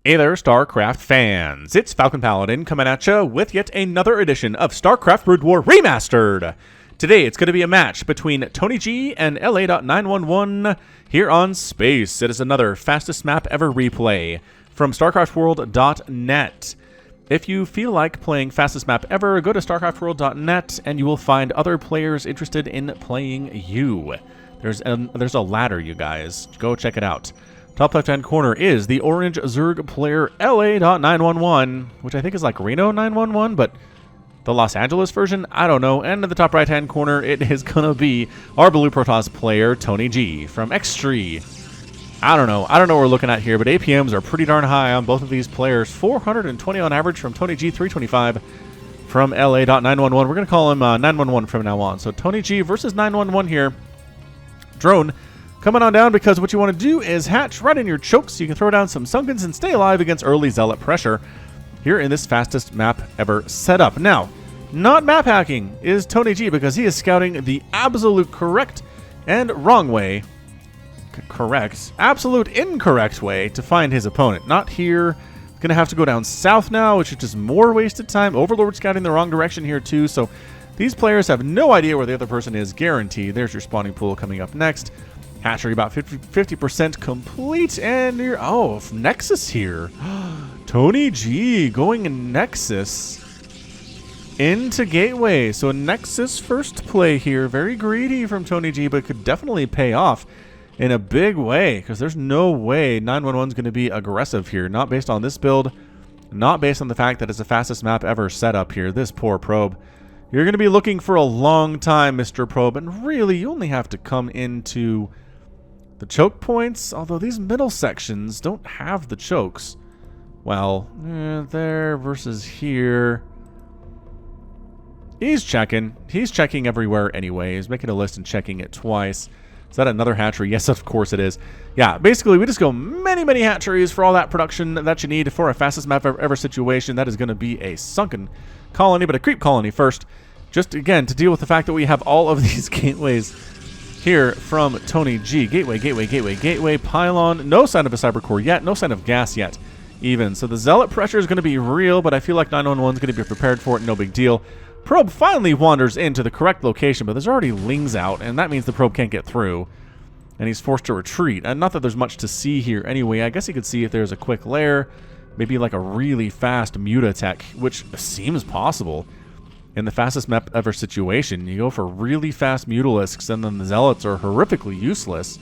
Hey there, StarCraft fans! It's Falcon Paladin coming at you with yet another edition of StarCraft Brood War Remastered! Today, it's going to be a match between tonyG and La.911 here on Space. It is another fastest map ever replay from StarCraftWorld.net. If you feel like playing fastest map ever, go to StarCraftWorld.net and you will find other players interested in playing you. There's a ladder, you guys. Go check it out. Top left-hand corner is the orange Zerg player La.911, which I think is like Reno 911, but the Los Angeles version, I don't know. And in the top right-hand corner, it is going to be our blue Protoss player, tonyG from X3. I don't know what we're looking at here, but APMs are pretty darn high on both of these players. 420 on average from tonyG, 325 from La.911. We're going to call him 911 from now on. So tonyG versus 911 here. Drone coming on down, because what you want to do is hatch right in your chokes so you can throw down some Sunkens and stay alive against early Zealot pressure here in this fastest map ever setup. Now, not map hacking is tonyG, because he is scouting the absolute correct and wrong way. Absolute incorrect way to find his opponent. Not here. He's going to have to go down south now, which is just more wasted time. Overlord scouting the wrong direction here too, so these players have no idea where the other person is, guaranteed. There's your spawning pool coming up next. Hatchery about 50% complete, and you're, oh, Nexus here. tonyG going in Nexus into Gateway. So a Nexus first play here. Very greedy from tonyG, but could definitely pay off in a big way, because there's no way 911's going to be aggressive here. Not based on this build, not based on the fact that it's the fastest map ever set up here. This poor probe. You're going to be looking for a long time, Mr. Probe, and really you only have to come into the choke points, although these middle sections don't have the chokes. Well, there versus here. He's checking. He's checking everywhere anyway. He's making a list and checking it twice. Is that another hatchery? Yes, of course it is. Yeah, basically we just go many hatcheries for all that production that you need for a fastest map ever situation. That is going to be a sunken colony, but a creep colony first. Just, again, to deal with the fact that we have all of these gateways here from tonyG. Gateway, pylon. No sign of a cyber core yet. No sign of gas yet, even. So the Zealot pressure is going to be real, but I feel like 911 is going to be prepared for it. No big deal. Probe finally wanders into the correct location, but there's already Lings out, and that means the probe can't get through, and he's forced to retreat. And not that there's much to see here anyway. I guess you could see if there's a quick lair, maybe like a really fast Muta tech, which seems possible in the fastest map ever situation. You go for really fast Mutalisks, and then the Zealots are horrifically useless,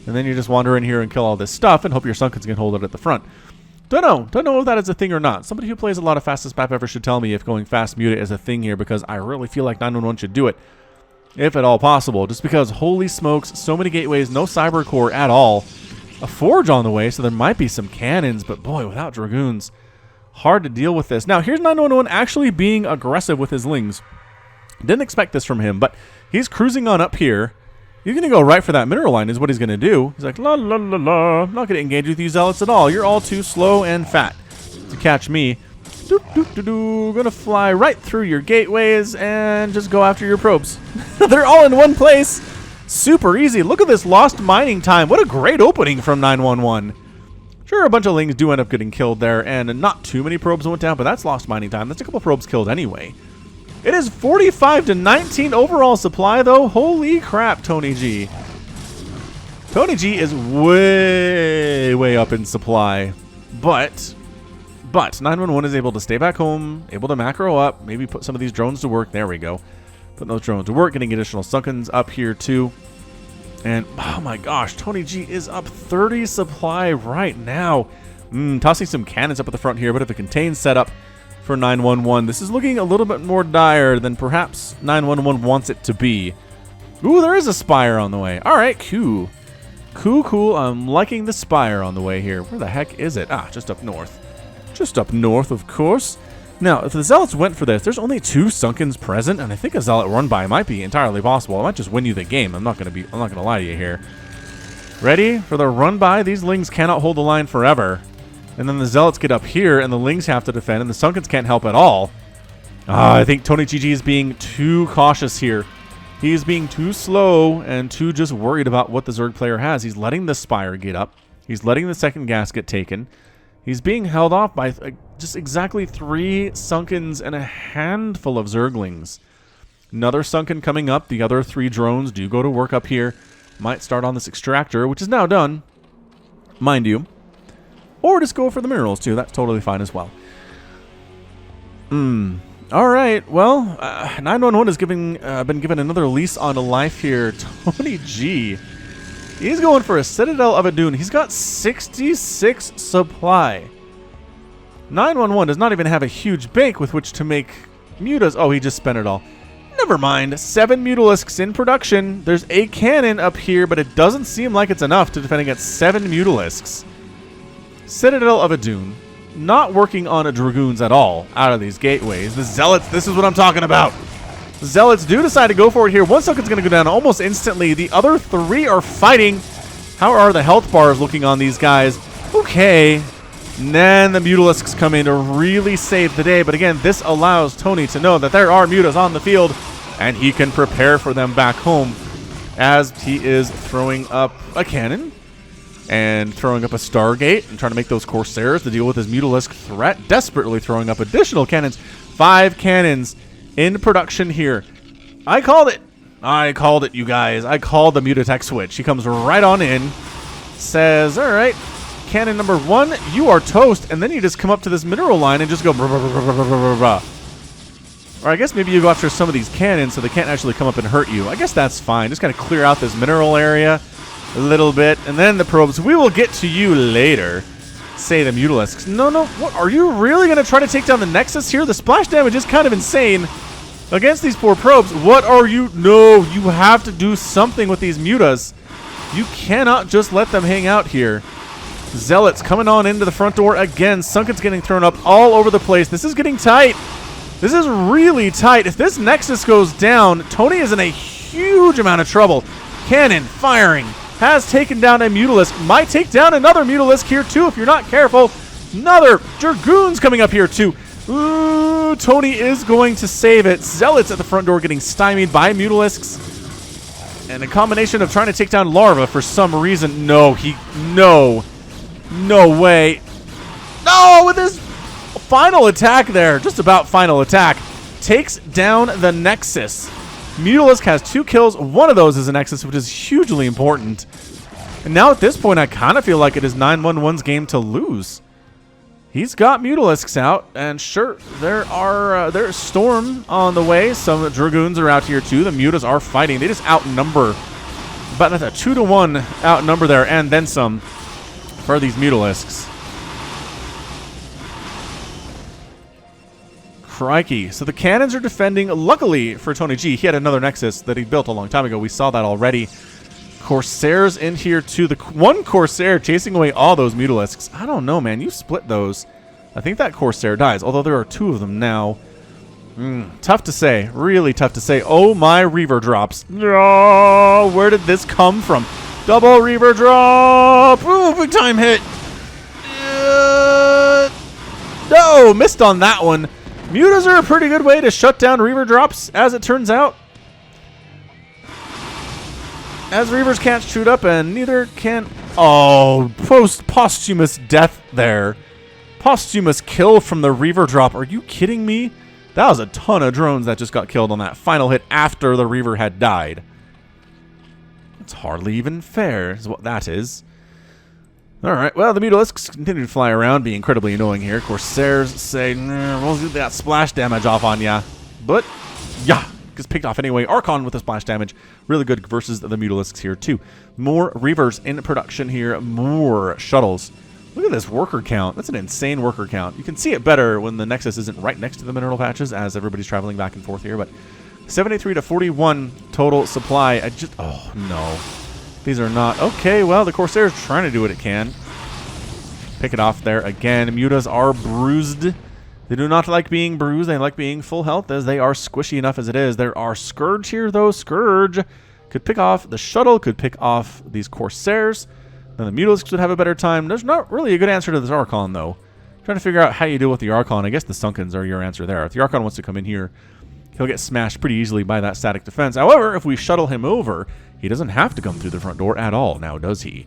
and then you just wander in here and kill all this stuff and hope your Sunkens can hold it at the front. Don't know if that is a thing or not. Somebody who plays a lot of fastest map ever should tell me if going fast Muta is a thing here, because I really feel like 911 should do it, if at all possible. Just because, holy smokes, so many gateways, no cyber core at all. A forge on the way, so there might be some cannons, but boy, without Dragoons, hard to deal with this. Now, here's 911 actually being aggressive with his Lings. Didn't expect this from him, but he's cruising on up here. You're going to go right for that mineral line is what he's going to do. He's like, la la la la, I'm not going to engage with you Zealots at all. You're all too slow and fat to catch me. Going to fly right through your gateways and just go after your probes. They're all in one place. Super easy. Look at this lost mining time. What a great opening from 911. Sure, a bunch of Lings do end up getting killed there, and not too many probes went down, but that's lost mining time. That's a couple probes killed anyway. It is 45-19 overall supply, though. Holy crap, tonyG. tonyG is way up in supply. But 911 is able to stay back home, able to macro up, maybe put some of these drones to work. There we go. Putting those drones to work, getting additional Sunkens up here, too. And, oh my gosh, tonyG is up 30 supply right now. Tossing some cannons up at the front here, but if it contains setup for 911. This is looking a little bit more dire than perhaps 911 wants it to be. Ooh, there is a Spire on the way. All right, cool. I'm liking the Spire on the way here. Where the heck is it? Ah, just up north. Just up north, of course. Now, if the Zealots went for this, there's only 2 Sunkens present, and I think a Zealot run by might be entirely possible. I might just win you the game. I'm not gonna lie to you here. Ready for the run by? These Lings cannot hold the line forever. And then the Zealots get up here, and the Lings have to defend, and the Sunkens can't help at all. I think tonyG is being too cautious here. He's being too slow and too just worried about what the Zerg player has. He's letting the Spire get up. He's letting the second gas get taken. He's being held off by just exactly 3 Sunkens and a handful of Zerglings. Another Sunken coming up. The other 3 drones do go to work up here. Might start on this extractor, which is now done, mind you. Or just go for the minerals, too. That's totally fine as well. Alright, well, 911 has been given another lease on life here. tonyG. He's going for a Citadel of a Dune. He's got 66 supply. 911 does not even have a huge bank with which to make mutas. Oh, he just spent it all. Never mind. 7 Mutalisks in production. There's a cannon up here, but it doesn't seem like it's enough to defend against 7 Mutalisks. Citadel of a Dune. Not working on a Dragoons at all out of these gateways. The Zealots, this is what I'm talking about. The Zealots do decide to go for it here. One Sunken's going to go down almost instantly. The other 3 are fighting. How are the health bars looking on these guys? Okay. And then the Mutalisks come in to really save the day. But again, this allows Tony to know that there are mutas on the field, and he can prepare for them back home as he is throwing up a cannon and throwing up a Stargate and trying to make those Corsairs to deal with his Mutalisk threat. Desperately throwing up additional cannons. 5 cannons in production here. I called it. I called it, you guys. I called the Mutatech switch. He comes right on in. Says, all right, cannon number 1, you are toast. And then you just come up to this mineral line and just go brah, brah, brah, brah, brah, brah, brah. Or I guess maybe you go after some of these cannons so they can't actually come up and hurt you. I guess that's fine. Just got to clear out this mineral area a little bit. And then the probes. We will get to you later. Say the Mutalisks. No. What, are you really going to try to take down the Nexus here? The splash damage is kind of insane against these 4 probes. What are you? No, you have to do something with these mutas. You cannot just let them hang out here. Zealots coming on into the front door again. Sunken's getting thrown up all over the place. This is getting tight. This is really tight. If this Nexus goes down, Tony is in a huge amount of trouble. Cannon firing. Has taken down a Mutalisk. Might take down another Mutalisk here too if you're not careful. Another Dragoons coming up here too. Ooh, Tony is going to save it. Zealots at the front door getting stymied by Mutalisks. And a combination of trying to take down Larva for some reason. No way. No, with his final attack there. Just about final attack. Takes down the Nexus. Mutalisk has 2 kills. One of those is a Nexus, which is hugely important. And now at this point, I kind of feel like it is 911's game to lose. He's got Mutalisks out, and sure, there's Storm on the way. Some Dragoons are out here too. The Mutas are fighting. They just outnumber. About a 2-to-1 outnumber there, and then some for these Mutalisks. Crikey. So the cannons are defending. Luckily for tonyG, he had another Nexus that he built a long time ago. We saw that already. Corsairs in here too. The 1 Corsair chasing away all those Mutalisks. I don't know, man. You split those. I think that Corsair dies, although there are 2 of them now. Tough to say. Really tough to say. Oh, my Reaver drops. Oh, where did this come from? Double Reaver drop. Ooh, big time hit. No, missed on that one. Mutas are a pretty good way to shut down Reaver drops, as it turns out. As Reavers can't shoot up, and neither can... Oh, posthumous death there. Posthumous kill from the Reaver drop. Are you kidding me? That was a ton of drones that just got killed on that final hit after the Reaver had died. It's hardly even fair, is what that is. Alright, well, the Mutalisks continue to fly around, being incredibly annoying here. Corsairs say, we'll get that splash damage off on ya. But, yeah, gets picked off anyway. Archon with the splash damage. Really good versus the Mutalisks here, too. More Reavers in production here. More shuttles. Look at this worker count. That's an insane worker count. You can see it better when the Nexus isn't right next to the mineral patches as everybody's traveling back and forth here. But 73 to 41 total supply. Oh, no. These are not... Okay, well, the Corsair's trying to do what it can. Pick it off there again. Mutas are bruised. They do not like being bruised. They like being full health as they are squishy enough as it is. There are Scourge here, though. Scourge could pick off the shuttle, could pick off these Corsairs. Then the Mutalisks would have a better time. There's not really a good answer to this Archon, though. Trying to figure out how you deal with the Archon. I guess the Sunkens are your answer there. If the Archon wants to come in here, he'll get smashed pretty easily by that static defense. However, if we shuttle him over, he doesn't have to come through the front door at all now, does he?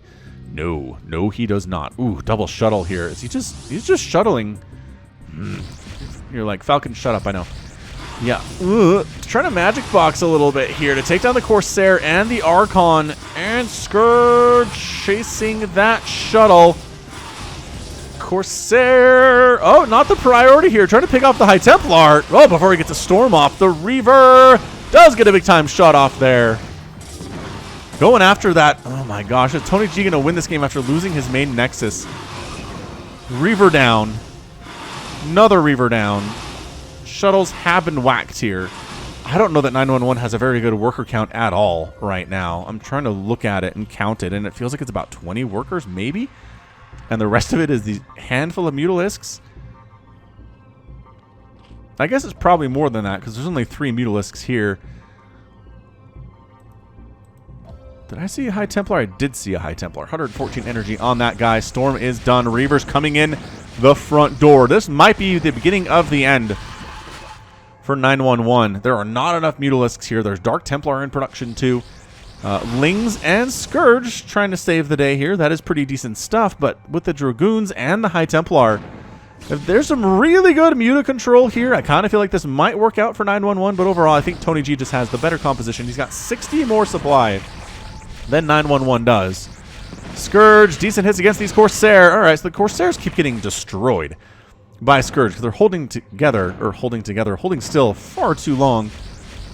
No. No, he does not. Ooh, double shuttle here. Is he just... He's just shuttling. You're like, Falcon, shut up, I know. Yeah. Trying to magic box a little bit here to take down the Corsair and the Archon. And Scourge chasing that shuttle. Corsair. Oh, not the priority here. Trying to pick off the High Templar. Oh, before he gets a storm off, the Reaver does get a big time shot off there. Going after that. Oh my gosh. Is tonyG going to win this game after losing his main Nexus? Reaver down. Another Reaver down. Shuttles have been whacked here. I don't know that 911 has a very good worker count at all right now. I'm trying to look at it and count it, and it feels like it's about 20 workers, maybe? And the rest of it is the handful of Mutalisks. I guess it's probably more than that, because there's only 3 Mutalisks here. Did I see a High Templar? I did see a High Templar. 114 energy on that guy. Storm is done. Reaver's coming in the front door. This might be the beginning of the end for 911. There are not enough Mutalisks here. There's Dark Templar in production too. Lings and Scourge trying to save the day here. That is pretty decent stuff, but with the Dragoons and the High Templar, if there's some really good Muta control here, I kind of feel like this might work out for 911, but overall I think tonyG just has the better composition. He's got 60 more supply than 911 does. Scourge, decent hits against these Corsair. All right, so the Corsairs keep getting destroyed by Scourge because they're holding still far too long.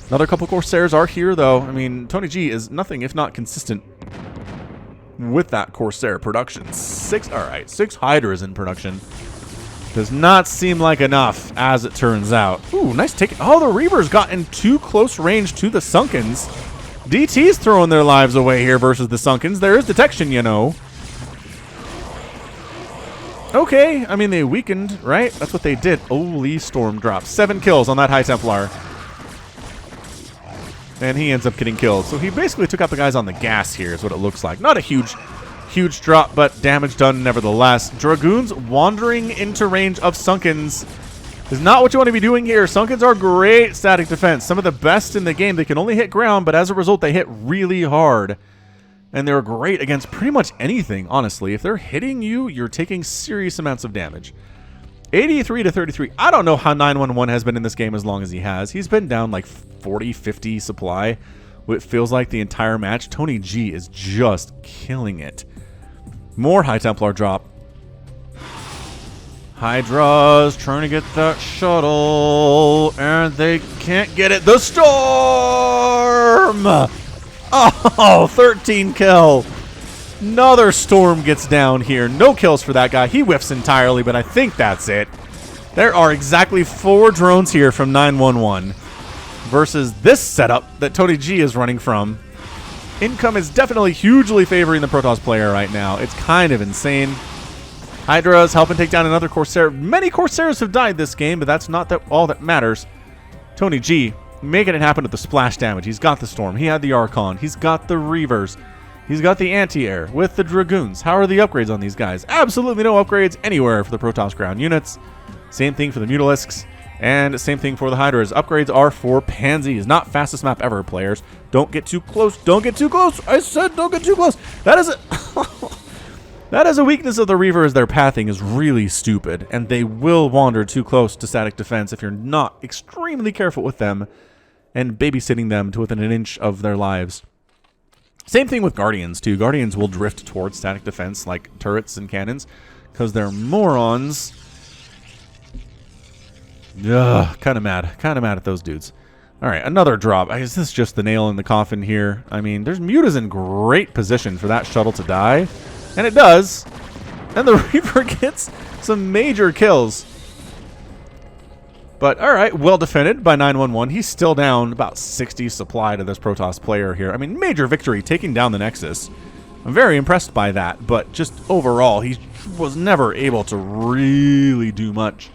Another couple Corsairs are here, though. I mean, tonyG is nothing if not consistent with that Corsair production. All right, 6 Hydras in production. Does not seem like enough, as it turns out. Ooh, nice take. Oh, the Reaver's gotten too close range to the Sunkens. DT's throwing their lives away here versus the Sunkens. There is detection, you know. Okay, I mean, they weakened, right? That's what they did. Holy storm drop. 7 kills on that High Templar. And he ends up getting killed. So he basically took out the guys on the gas here is what it looks like. Not a huge drop, but damage done nevertheless. Dragoons wandering into range of Sunkens is not what you want to be doing here. Sunkens are great static defense. Some of the best in the game. They can only hit ground, but as a result, they hit really hard. And they're great against pretty much anything, honestly. If they're hitting you, you're taking serious amounts of damage. 83 to 33. I don't know how 911 has been in this game as long as he has. He's been down like 40, 50 supply. What feels like the entire match. tonyG is just killing it. More High Templar drop. Hydras trying to get that shuttle, and they can't get it. The storm! Oh, 13 kill. Another storm gets down here. No kills for that guy. He whiffs entirely, but I think that's it. There are exactly 4 drones here from 911 versus this setup that tonyG is running from. Income is definitely hugely favoring the Protoss player right now. It's kind of insane. Hydra's helping take down another Corsair. Many Corsairs have died this game, but that's not all that matters. tonyG making it happen with the splash damage. He's got the Storm. He had the Archon. He's got the Reavers. He's got the Anti-Air with the Dragoons. How are the upgrades on these guys? Absolutely no upgrades anywhere for the Protoss ground units. Same thing for the Mutalisks. And same thing for the Hydras. Upgrades are for pansies, not fastest map ever, players. Don't get too close. Don't get too close. I said don't get too close. That is a... That is a weakness of the Reaver, as their pathing is really stupid, and they will wander too close to static defense if you're not extremely careful with them and babysitting them to within an inch of their lives. Same thing with Guardians, too. Guardians will drift towards static defense like turrets and cannons because they're morons. Ugh, kind of mad. Kind of mad at those dudes. All right, another drop. Is this just the nail in the coffin here? I mean, there's Muta's in great position for that shuttle to die. And it does. And the Reaper gets some major kills. But, alright, well defended by 911. He's still down about 60 supply to this Protoss player here. I mean, major victory, taking down the Nexus. I'm very impressed by that. But just overall, he was never able to really do much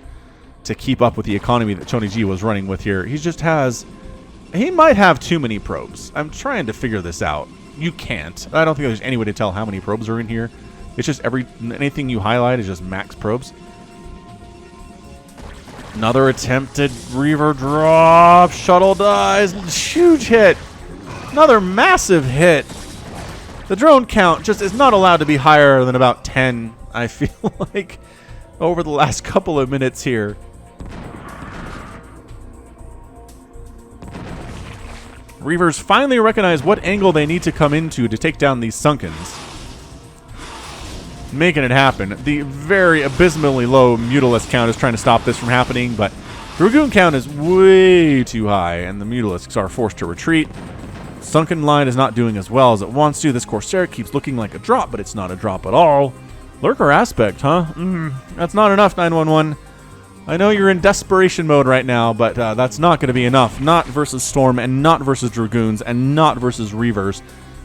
to keep up with the economy that tonyG was running with here. He just has... He might have too many probes. I'm trying to figure this out. You can't. I don't think there's any way to tell how many probes are in here. It's just anything you highlight is just max probes. Another attempted Reaver drop. Shuttle dies. Huge hit. Another massive hit The drone count just is not allowed to be higher than about 10, I feel like, over the last couple of minutes here. Reavers finally recognize what angle they need to come into to take down these Sunkens. Making it happen. The very abysmally low Mutalisk count is trying to stop this from happening, but Dragoon count is way too high, and the Mutalisks are forced to retreat. Sunken line is not doing as well as it wants to. This Corsair keeps looking like a drop, but it's not a drop at all. Lurker aspect, huh? That's not enough, 911. I know you're in desperation mode right now, but that's not going to be enough. Not versus Storm, and not versus Dragoons, and not versus Reavers.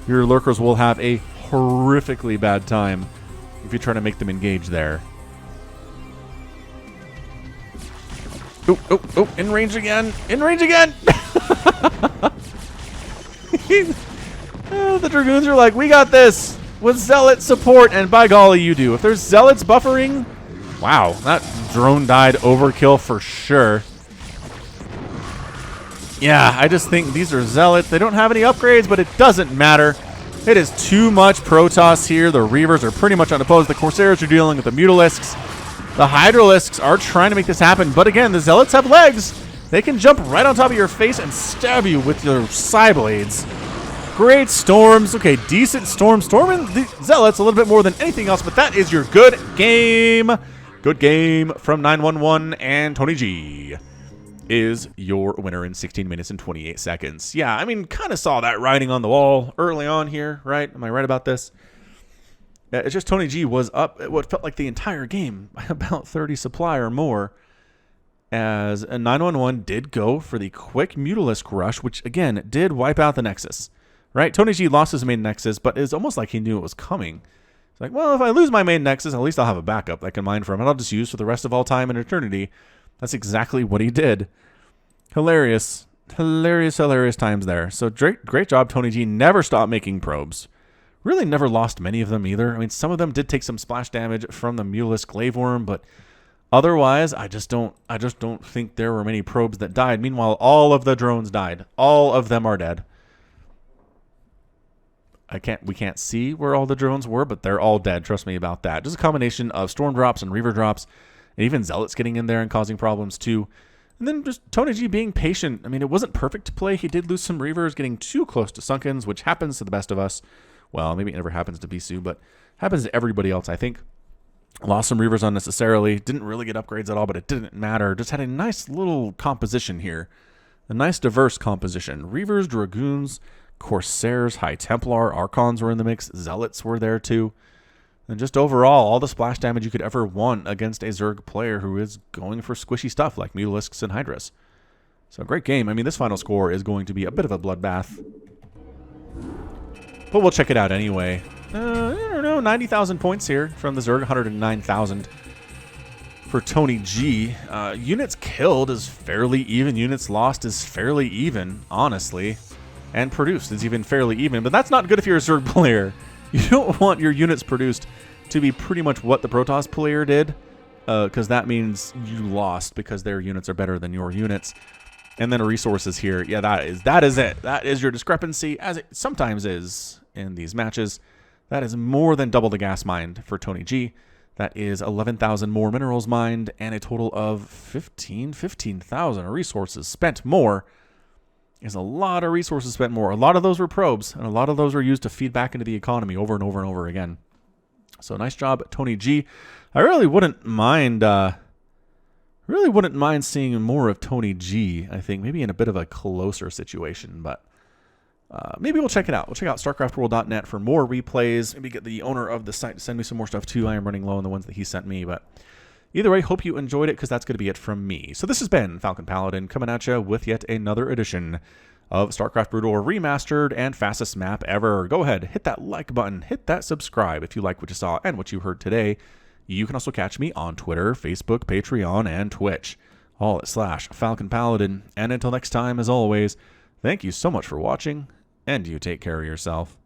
Your Lurkers will have a horrifically bad time if you try to make them engage there. Oh, in range again. In range again. The Dragoons are like, we got this with Zealot support, and by golly, you do. If there's Zealots buffering, wow, that drone died overkill for sure. Yeah, I just think these are Zealots. They don't have any upgrades, but it doesn't matter. It is too much Protoss here. The Reavers are pretty much unopposed. The Corsairs are dealing with the Mutalisks. The Hydralisks are trying to make this happen, but again, the Zealots have legs. They can jump right on top of your face and stab you with their Psyblades. Great storms. Okay, decent storm. Storming the Zealots a little bit more than anything else, but that is your good game. Good game from 911, and tonyG is your winner in 16 minutes and 28 seconds. Yeah, I mean, kind of saw that writing on the wall early on here, right? Am I right about this? It's just tonyG was up at what felt like the entire game by about 30 supply or more, as a 911 did go for the quick Mutalisk rush, which, again, did wipe out the Nexus, right? tonyG lost his main Nexus, but it's almost like he knew it was coming. It's like, well, if I lose my main Nexus, at least I'll have a backup I can mine from, and I'll just use for the rest of all time and eternity. That's exactly what he did. Hilarious. Hilarious times there. So great job, tonyG. Never stopped making probes. Really never lost many of them either. I mean, some of them did take some splash damage from the Mutalisk Glaveworm, but otherwise, I just don't think there were many probes that died. Meanwhile, all of the drones died. All of them are dead. We can't see where all the drones were, but they're all dead. Trust me about that. Just a combination of storm drops and reaver drops, and even Zealots getting in there and causing problems too. And then just tonyG being patient. I mean, it wasn't perfect to play. He did lose some reavers, getting too close to Sunkens, which happens to the best of us. Well, maybe it never happens to Bisu, but happens to everybody else, I think. Lost some reavers unnecessarily. Didn't really get upgrades at all, but it didn't matter. Just had a nice little composition here. A nice diverse composition. Reavers, Dragoons, Corsairs, High Templar, Archons were in the mix. Zealots were there too. And just overall, all the splash damage you could ever want against a Zerg player who is going for squishy stuff like Mutalisks and Hydras. So great game. I mean, this final score is going to be a bit of a bloodbath. But we'll check it out anyway. I don't know, 90,000 points here from the Zerg, 109,000 for tonyG. Units killed is fairly even. Units lost is fairly even, honestly. And produced is even fairly even. But that's not good if you're a Zerg player. You don't want your units produced to be pretty much what the Protoss player did, because that means you lost because their units are better than your units. And then resources here. Yeah, that is it. That is your discrepancy, as it sometimes is in these matches. That is more than double the gas mined for tonyG. That is 11,000 more minerals mined and a total of 15,000 resources spent more. Is a lot of resources spent more. A lot of those were probes, and a lot of those were used to feed back into the economy over and over and over again. So nice job, tonyG. I really wouldn't mind seeing more of tonyG, I think. Maybe in a bit of a closer situation, but maybe we'll check it out. We'll check out StarCraftWorld.net for more replays. Maybe get the owner of the site to send me some more stuff too. I am running low on the ones that he sent me, but either way, hope you enjoyed it, because that's going to be it from me. So this has been Falcon Paladin coming at you with yet another edition of StarCraft Brood War Remastered and fastest map ever. Go ahead, hit that like button, hit that subscribe if you like what you saw and what you heard today. You can also catch me on Twitter, Facebook, Patreon, and Twitch, all at /Falcon Paladin. And until next time, as always, thank you so much for watching, and you take care of yourself.